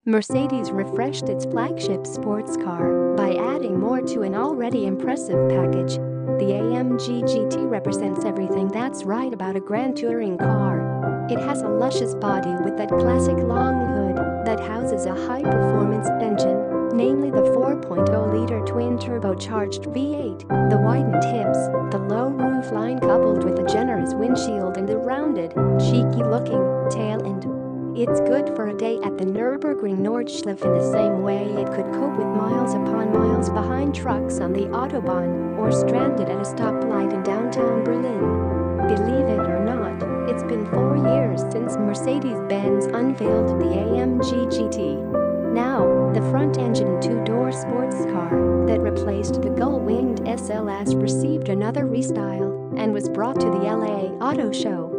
Mercedes refreshed its flagship sports car by adding more to an already impressive package. The AMG GT represents everything that's right about a grand touring car. It has a luscious body with that classic long hood that houses a high-performance engine, namely the 4.0-liter twin-turbocharged V8, the widened hips, the low roofline coupled with a generous windshield and the rounded, cheeky-looking tail end. It's good for a day at the Nurburgring-Nordschleife in the same way it could cope with miles upon miles behind trucks on the Autobahn or stranded at a stoplight in downtown Berlin. Believe it or not, it's been 4 years since Mercedes-Benz unveiled the AMG GT. Now, the front-engine two-door sports car that replaced the gull-winged SLS received another restyle and was brought to the LA Auto Show.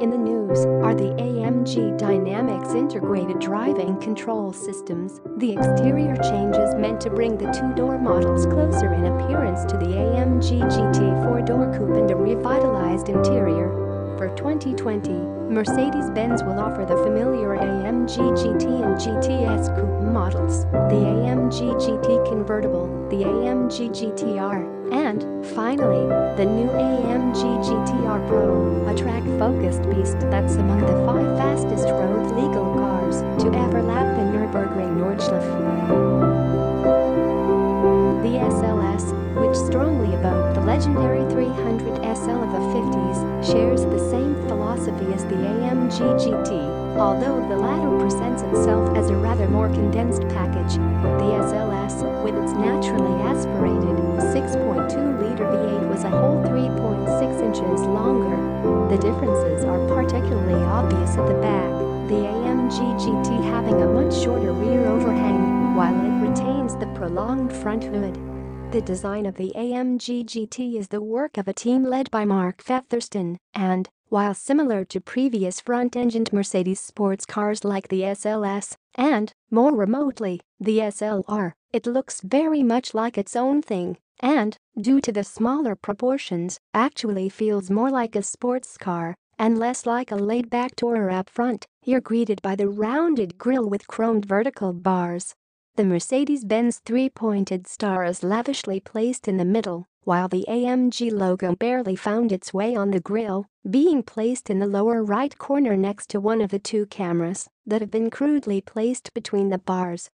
In the news are the AMG Dynamics integrated driving control systems, the exterior changes meant to bring the two-door models closer in appearance to the AMG GT four-door coupe and a revitalized interior. For 2020, Mercedes-Benz will offer the familiar AMG GT and GTS coupe models, the AMG GT convertible, the AMG GTR, and, finally, the new AMG GTR Pro, a track-focused beast that's among the 5 fastest road legal cars to ever lap the Nurburgring-Nordschleife. The SLS, which strongly evoked the legendary 300 SL of the 50s, shares the same philosophy as the AMG GT, although the latter presents itself as a rather more condensed package. The SLS, with its naturally aspirated 6.2-liter V8 was a whole 3.6 inches longer. The differences are particularly obvious at the back, the AMG GT having a much shorter rear overhang, while it retains the prolonged front hood. The design of the AMG GT is the work of a team led by Mark Featherston, and, while similar to previous front-engined Mercedes sports cars like the SLS, and, more remotely, the SLR, it looks very much like its own thing, and, due to the smaller proportions, actually feels more like a sports car and less like a laid-back tourer up front. You're greeted by the rounded grille with chromed vertical bars. The Mercedes-Benz three-pointed star is lavishly placed in the middle, while the AMG logo barely found its way on the grille, being placed in the lower right corner next to one of the 2 cameras that have been crudely placed between the bars.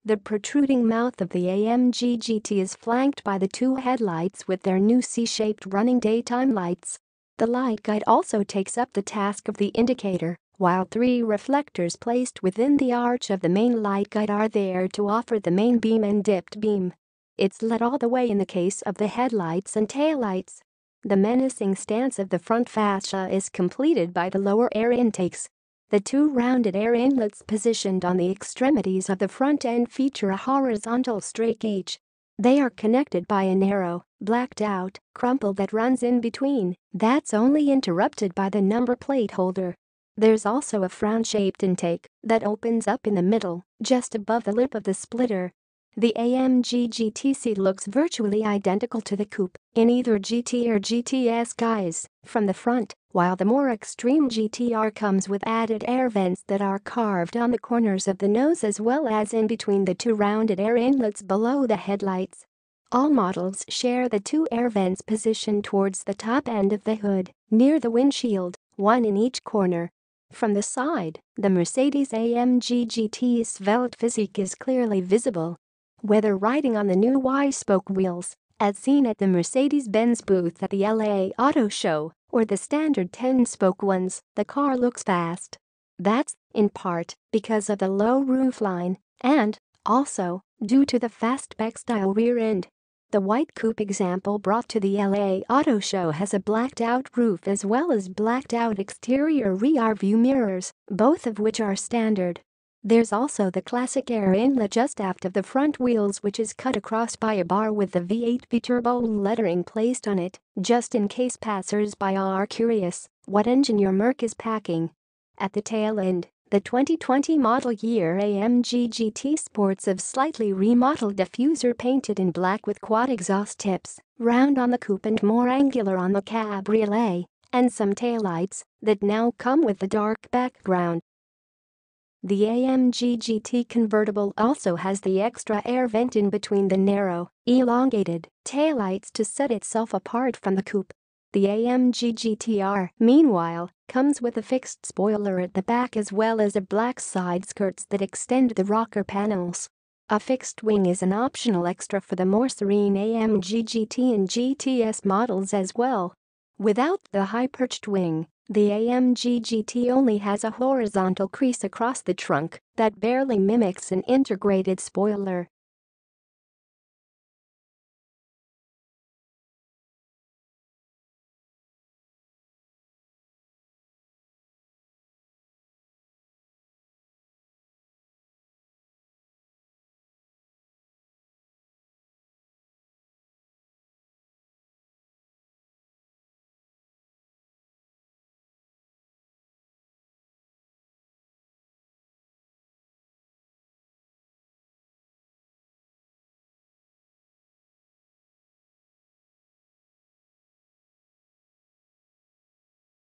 The protruding mouth of the AMG GT is flanked by the 2 headlights with their new C-shaped running daytime lights. The light guide also takes up the task of the indicator, while 3 reflectors placed within the arch of the main light guide are there to offer the main beam and dipped beam. It's lit all the way in the case of the headlights and taillights. The menacing stance of the front fascia is completed by the lower air intakes. The 2 rounded air inlets positioned on the extremities of the front end feature a horizontal strake each. They are connected by a narrow, blacked-out crumple that runs in between, that's only interrupted by the number plate holder. There's also a frown-shaped intake that opens up in the middle, just above the lip of the splitter. The AMG GTC looks virtually identical to the coupe, in either GT or GTS guise, from the front, while the more extreme GTR comes with added air vents that are carved on the corners of the nose as well as in between the 2 rounded air inlets below the headlights. All models share the 2 air vents positioned towards the top end of the hood, near the windshield, 1 in each corner. From the side, the Mercedes AMG GT's svelte physique is clearly visible. Whether riding on the new Y-spoke wheels, as seen at the Mercedes-Benz booth at the LA Auto Show, or the standard 10-spoke ones, the car looks fast. That's, in part, because of the low roofline, and, also, due to the fastback-style rear end. The white coupe example brought to the LA Auto Show has a blacked-out roof as well as blacked-out exterior rear-view mirrors, both of which are standard. There's also the classic air inlet just aft of the front wheels which is cut across by a bar with the V8 V-turbo lettering placed on it, just in case passers-by are curious what engine your Merc is packing. At the tail end, the 2020 model year AMG GT sports a slightly remodeled diffuser painted in black with quad exhaust tips, round on the coupe and more angular on the cabriolet, and some taillights that now come with the dark background. The AMG GT convertible also has the extra air vent in between the narrow, elongated taillights to set itself apart from the coupe. The AMG GTR, meanwhile, comes with a fixed spoiler at the back as well as a black side skirts that extend the rocker panels. A fixed wing is an optional extra for the more serene AMG GT and GTS models as well. Without the high-perched wing, the AMG GT only has a horizontal crease across the trunk that barely mimics an integrated spoiler.